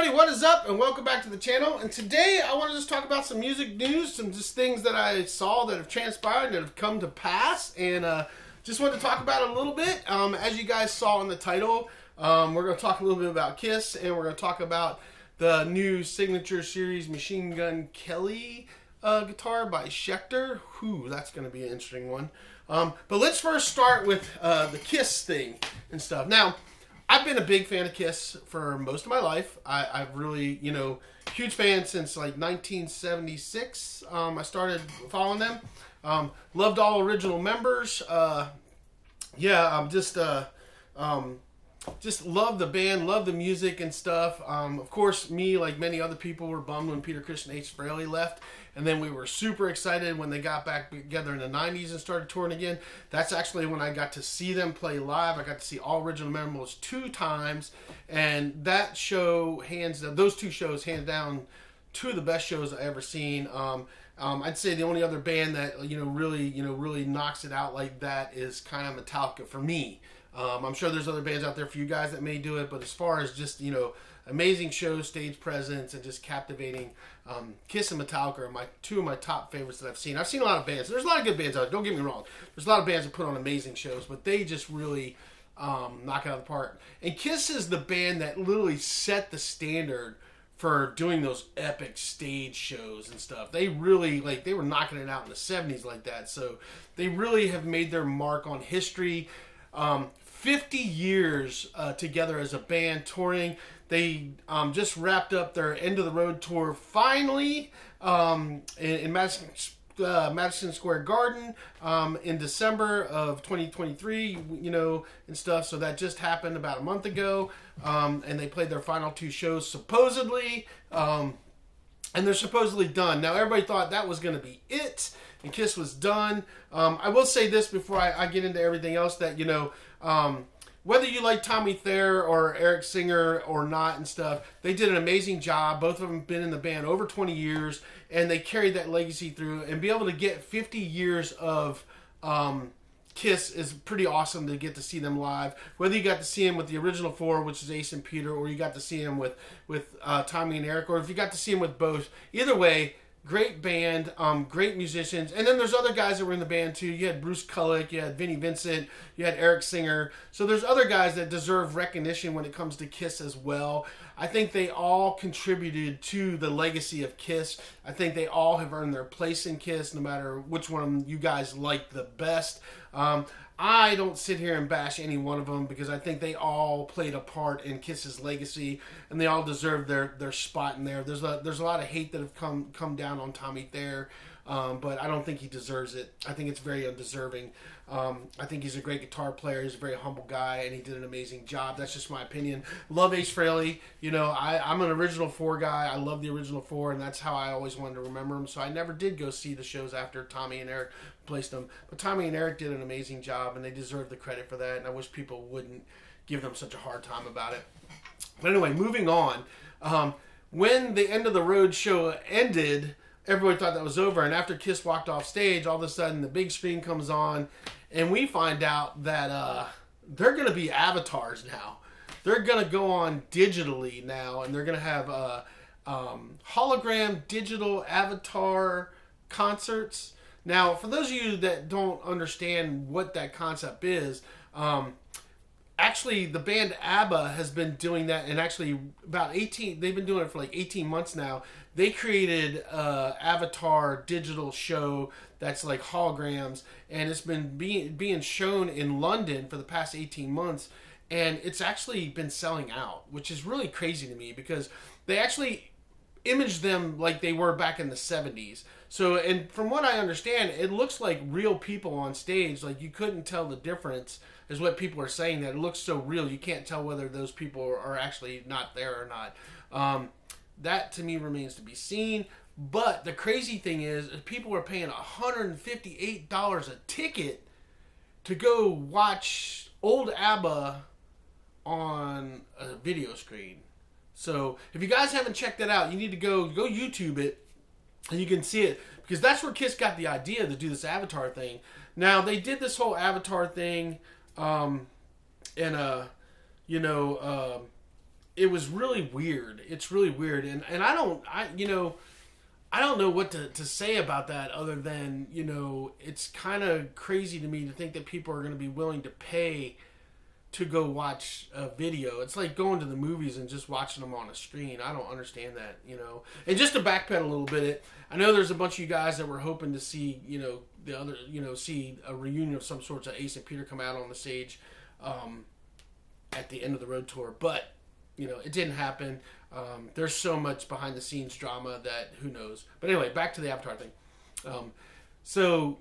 everybody, what is up, and welcome back to the channel. And today I want to just talk about some music news, some just things that I saw that have transpired, that have come to pass, and just wanted to talk about it a little bit. As you guys saw in the title, we're going to talk a little bit about Kiss, and we're going to talk about the new Signature Series Machine Gun Kelly guitar by Schecter. Whew, that's going to be an interesting one. But let's first start with the Kiss thing and stuff. Now, I've been a big fan of Kiss for most of my life. I've really, huge fan since like 1976. I started following them. Loved all original members. Just love the band, love the music and stuff. Of course, me, like many other people, were bummed when Peter, Chris, and Ace Frehley left. And then we were super excited when they got back together in the 90s and started touring again. That's actually when I got to see them play live. I got to see all original members 2 times. And that show, those 2 shows, hands down, 2 of the best shows I've ever seen. I'd say the only other band that, really knocks it out like that is kind of Metallica for me. I'm sure there's other bands out there for you guys that may do it, but as far as just, amazing shows, stage presence, and just captivating, Kiss and Metallica are 2 of my top favorites that I've seen. I've seen a lot of bands. There's a lot of good bands out there, don't get me wrong. There's a lot of bands that put on amazing shows, but they just really knock it out of the park. And Kiss is the band that literally set the standard for doing those epic stage shows and stuff. They really, they were knocking it out in the 70s like that, so they really have made their mark on history. 50 years together as a band touring. They just wrapped up their end of the road tour finally in Madison Square Garden in December of 2023, and stuff. So that just happened about a month ago, and they played their final 2 shows supposedly, and they're supposedly done. Now everybody thought that was going to be it, and Kiss was done. I will say this before I get into everything else, that whether you like Tommy Thayer or Eric Singer or not and stuff, they did an amazing job. Both of them have been in the band over 20 years, and they carried that legacy through. And be able to get 50 years of Kiss is pretty awesome to get to see them live. Whether you got to see them with the original 4, which is Ace and Peter, or you got to see them with Tommy and Eric, or if you got to see them with both. Either way, great band, great musicians. And then there's other guys that were in the band too. You had Bruce Kulick, you had Vinnie Vincent, you had Eric Singer. So there's other guys that deserve recognition when it comes to Kiss as well. I think they all contributed to the legacy of Kiss. I think they all have earned their place in Kiss, no matter which one you guys like the best. I don't sit here and bash any one of them, because I think they all played a part in Kiss's legacy, and they all deserve their spot in there. There's a lot of hate that have come down on Tommy Thayer, but I don't think he deserves it. I think it's very undeserving. I think he's a great guitar player. He's a very humble guy, and he did an amazing job. That's just my opinion. Love Ace Frehley. I'm an original 4 guy. I love the original 4, and that's how I always wanted to remember him. So I never did go see the shows after Tommy and Eric placed them. But Tommy and Eric did an amazing job, and they deserve the credit for that. And I wish people wouldn't give them such a hard time about it. But anyway, moving on. When the end of the road show ended, everybody thought that was over. And after Kiss walked off stage, all of a sudden the big screen comes on, and we find out that they're going to be avatars now. They're going to go on digitally now, and they're going to have hologram digital avatar concerts. Now, for those of you that don't understand what that concept is, actually, the band ABBA has been doing that, and actually they've been doing it for like 18 months now. They created an avatar digital show that's like holograms, and it's been being shown in London for the past 18 months, and it's actually been selling out, which is really crazy to me, because they actually imaged them like they were back in the 70s. So, and from what I understand, it looks like real people on stage. Like, you couldn't tell the difference, is what people are saying, that it looks so real. You can't tell whether those people are actually not there or not. That, to me, remains to be seen. But the crazy thing is people are paying $158 a ticket to go watch old ABBA on a video screen. So, if you guys haven't checked that out, you need to go YouTube it, and you can see it, because that's where Kiss got the idea to do this Avatar thing. Now, they did this whole Avatar thing, it was really weird. It's really weird, and I don't know what to say about that other than, it's kind of crazy to me to think that people are going to be willing to pay to go watch a video. It's like going to the movies and just watching them on a screen. I don't understand that, And just to backpedal a little bit, I know there's a bunch of you guys that were hoping to see, see a reunion of some sorts of Ace and Peter come out on the stage at the end of the road tour, but it didn't happen. There's so much behind the scenes drama that who knows. But anyway, back to the Avatar thing. So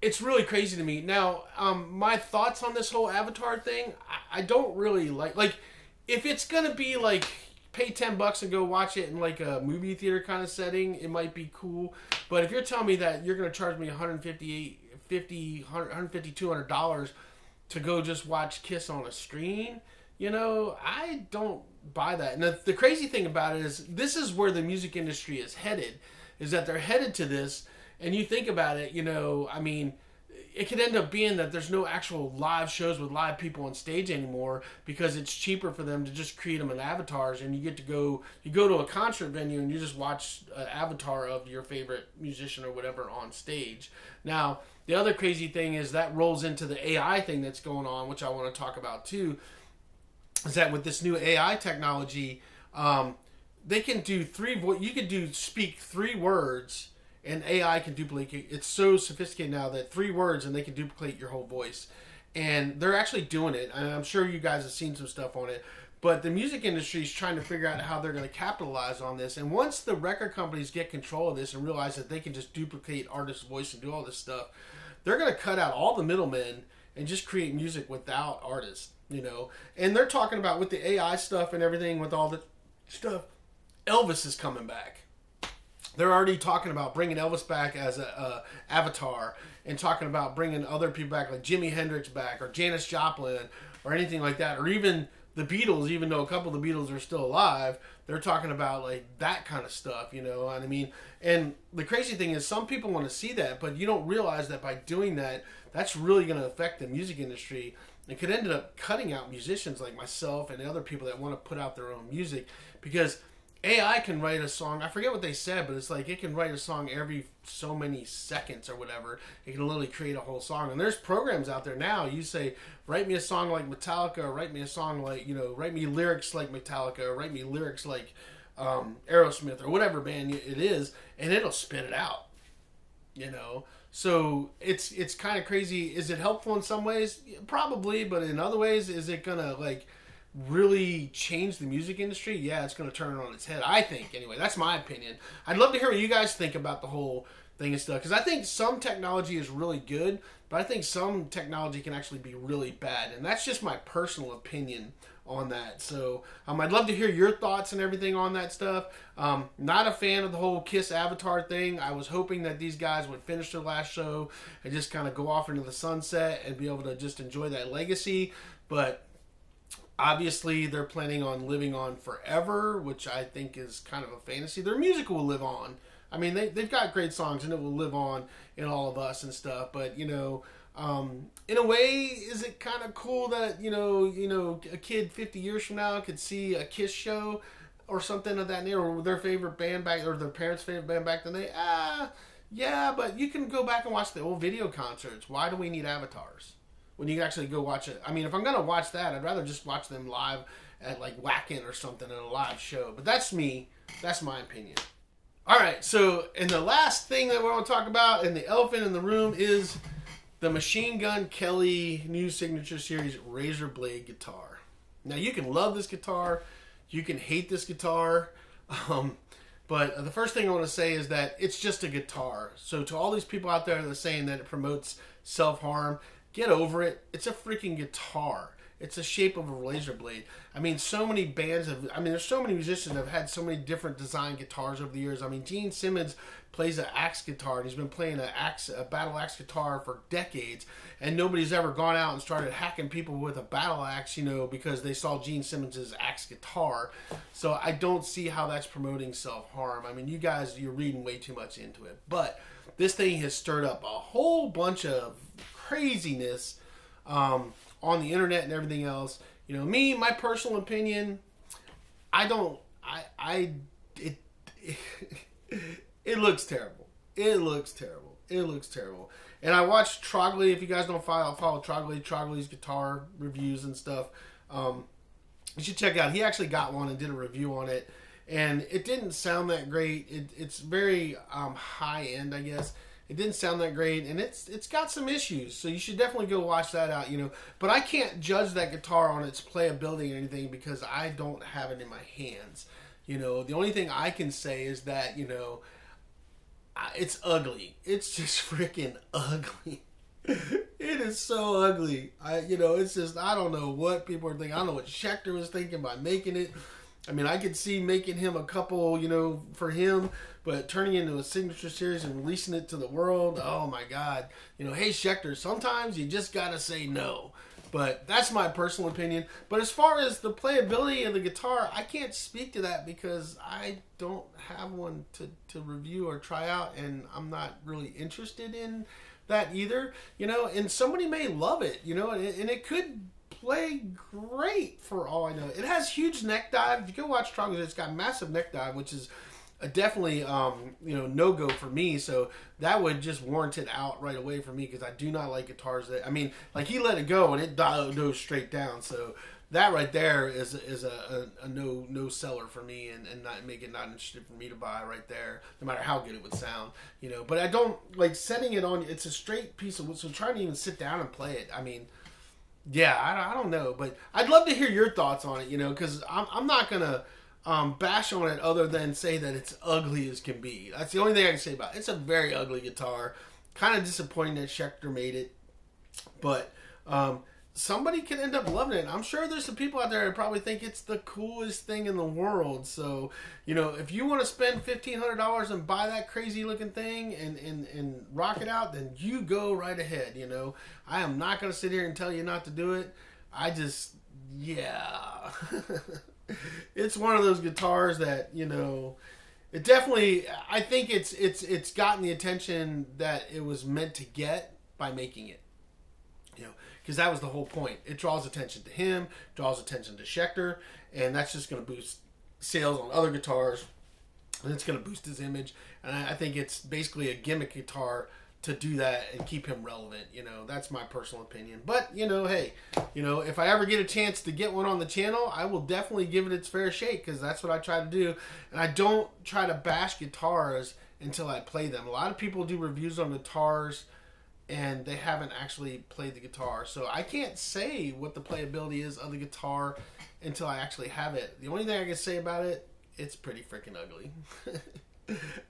it's really crazy to me. Now, my thoughts on this whole Avatar thing, I don't really like if it's going to be like pay $10 and go watch it in like a movie theater kind of setting, it might be cool. But if you're telling me that you're going to charge me $200 to go just watch Kiss on a screen, I don't buy that. And the crazy thing about it is this is where the music industry is headed, is that they're headed to this. And you think about it, it could end up being that there's no actual live shows with live people on stage anymore because it's cheaper for them to just create them in avatars, and you go to a concert venue and you just watch an avatar of your favorite musician or whatever on stage. Now, the other crazy thing is that rolls into the AI thing that's going on, which I want to talk about too, is that with this new AI technology, they can do speak 3 words, and AI can duplicate. It's so sophisticated now that 3 words and they can duplicate your whole voice. And they're actually doing it. And I'm sure you guys have seen some stuff on it. But the music industry is trying to figure out how they're going to capitalize on this. And once the record companies get control of this and realize that they can just duplicate artists' voice and do all this stuff, they're going to cut out all the middlemen and just create music without artists, And they're talking about with the AI stuff and everything, with all the stuff, Elvis is coming back. They're already talking about bringing Elvis back as a avatar, and talking about bringing other people back, like Jimi Hendrix back, or Janis Joplin, or anything like that, or even the Beatles. Even though a couple of the Beatles are still alive, they're talking about like that kind of stuff, what I mean? And the crazy thing is, some people want to see that, but you don't realize that by doing that, that's really going to affect the music industry. It could end up cutting out musicians like myself and other people that want to put out their own music, because AI can write a song. I forget what they said, but it's like it can write a song every so many seconds or whatever. It can literally create a whole song. And there's programs out there now. You say, write me a song like Metallica, or write me a song like, write me lyrics like Metallica, or write me lyrics like Aerosmith, or whatever band it is, and it'll spit it out. So it's kind of crazy. Is it helpful in some ways? Probably, but in other ways, is it gonna really change the music industry? Yeah, it's going to turn it on its head, I think. Anyway, that's my opinion. I'd love to hear what you guys think about the whole thing and stuff, because I think some technology is really good, but I think some technology can actually be really bad, and that's just my personal opinion on that. So I'd love to hear your thoughts and everything on that stuff. Not a fan of the whole Kiss Avatar thing. I was hoping that these guys would finish their last show and just kind of go off into the sunset and be able to just enjoy that legacy, but obviously, they're planning on living on forever, which I think is kind of a fantasy. Their music will live on. I mean, they've got great songs, and it will live on in all of us and stuff. But, in a way, is it kind of cool that, a kid 50 years from now could see a Kiss show or something of that nature, or their favorite band back, or their parents' favorite band back then? Yeah, but you can go back and watch the old video concerts. Why do we need avatars when you can actually go watch it? I mean, if I'm going to watch that, I'd rather just watch them live at like Wacken or something in a live show. But that's me. That's my opinion. All right, so, and the last thing that we want to talk about, and the elephant in the room, is the Machine Gun Kelly new signature series Razor Blade guitar. Now, you can love this guitar. You can hate this guitar. But the first thing I want to say is that it's just a guitar. So to all these people out there that are saying that it promotes self-harm, get over it. It's a freaking guitar. It's the shape of a razor blade. I mean, so many bands have... I mean, there's so many musicians that have had so many different design guitars over the years. I mean, Gene Simmons plays an axe guitar, and he's been playing a battle axe guitar for decades, and nobody's ever gone out and started hacking people with a battle axe, because they saw Gene Simmons' axe guitar. So I don't see how that's promoting self-harm. I mean, you guys, you're reading way too much into it. But this thing has stirred up a whole bunch of craziness on the internet and everything else. My personal opinion, I don't. It, it looks terrible. It looks terrible. It looks terrible. And I watched Trogley. If you guys don't follow Trogley's guitar reviews and stuff, you should check it out. He actually got one and did a review on it, and it didn't sound that great. It's very high end, I guess. It didn't sound that great, and it's got some issues. So you should definitely go watch that out, you know. But I can't judge that guitar on its playability or anything because I don't have it in my hands. You know, the only thing I can say is that, you know, it's ugly. It's just freaking ugly. It is so ugly. You know, it's just, I don't know what people are thinking. I don't know what Schecter was thinking by making it. I mean, I could see making him a couple, you know, for him, but turning it into a signature series and releasing it to the world, oh my God. You know, hey Schecter, sometimes you just gotta say no. But that's my personal opinion. But as far as the playability of the guitar, I can't speak to that because I don't have one to review or try out, and I'm not really interested in that either. You know, and somebody may love it, you know, and it could play great for all I know. It has huge neck dive. If you go watch Trogley, it's got massive neck dive, which is definitely you know, no-go for me. So that would just warrant it out right away for me because I do not like guitars that, I mean, like he let it go and it goes straight down. So that right there is a no seller for me, and not make it not interested for me to buy right there, no matter how good it would sound, you know. But I don't like setting it on. It's a straight piece of wood, so trying to even sit down and play it, I mean, yeah, I don't know, but I'd love to hear your thoughts on it, you know, because I'm not gonna bash on it other than say that it's ugly as can be. That's the only thing I can say about it. It's a very ugly guitar. Kind of disappointing that Schecter made it, but somebody can end up loving it. I'm sure there's some people out there that probably think it's the coolest thing in the world. So, you know, if you want to spend $1,500 and buy that crazy looking thing and rock it out, then you go right ahead, you know. I am not going to sit here and tell you not to do it. I just, yeah. It's one of those guitars that, you know, it definitely, I think it's gotten the attention that it was meant to get by making it. You know, because that was the whole point. It draws attention to him, draws attention to Schecter, and that's just going to boost sales on other guitars, and it's going to boost his image. And I think it's basically a gimmick guitar to do that and keep him relevant. You know, that's my personal opinion. But, you know, hey, you know, if I ever get a chance to get one on the channel, I will definitely give it its fair shake, because that's what I try to do. And I don't try to bash guitars until I play them. A lot of people do reviews on guitars and they haven't actually played the guitar. So I can't say what the playability is of the guitar until I actually have it. The only thing I can say about it, it's pretty freaking ugly.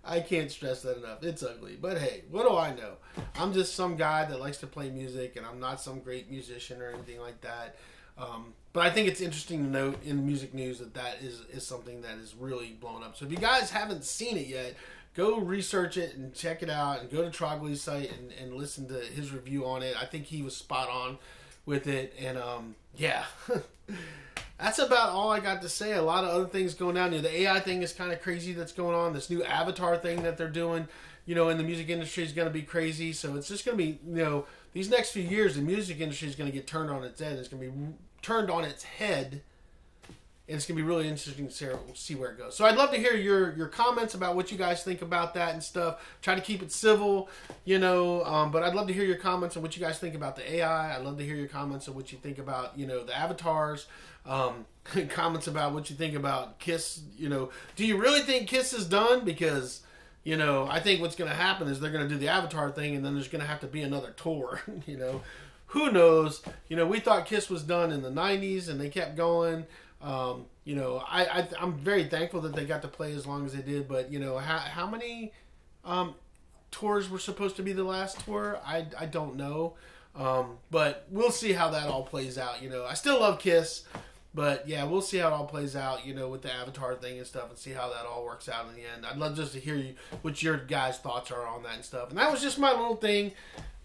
I can't stress that enough. It's ugly. But hey, what do I know? I'm just some guy that likes to play music, and I'm not some great musician or anything like that. But I think it's interesting to note in the music news that is something that is really blown up. So if you guys haven't seen it yet, go research it and check it out, and go to Trogley's site and listen to his review on it. I think he was spot on with it. And yeah, that's about all I got to say. A lot of other things going on. You know, the AI thing is kind of crazy that's going on. This new avatar thing that they're doing, you know, in the music industry is going to be crazy. So it's just going to be, you know, these next few years, the music industry is going to get turned on its head. It's going to be turned on its head. And it's going to be really interesting to see where it goes. So I'd love to hear your comments about what you guys think about that and stuff. Try to keep it civil, you know. But I'd love to hear your comments on what you guys think about the AI. I'd love to hear your comments on what you think about, you know, the avatars. Comments about what you think about Kiss. You know, do you really think Kiss is done? Because, you know, I think what's going to happen is they're going to do the Avatar thing, and then there's going to have to be another tour, you know. Who knows? You know, we thought Kiss was done in the 90s, and they kept going. You know, I'm very thankful that they got to play as long as they did, but, you know, how many tours were supposed to be the last tour? I don't know. But we'll see how that all plays out, you know. I still love Kiss, but, yeah, we'll see how it all plays out, you know, with the Avatar thing and stuff, and see how that all works out in the end. I'd love just to hear what your guys' thoughts are on that and stuff. And that was just my little thing.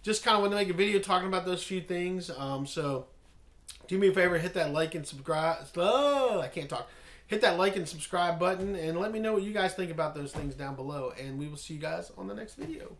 Just kind of wanted to make a video talking about those few things. So do me a favor, hit that like and subscribe. Oh, I can't talk. Hit that like and subscribe button, and let me know what you guys think about those things down below. And we will see you guys on the next video.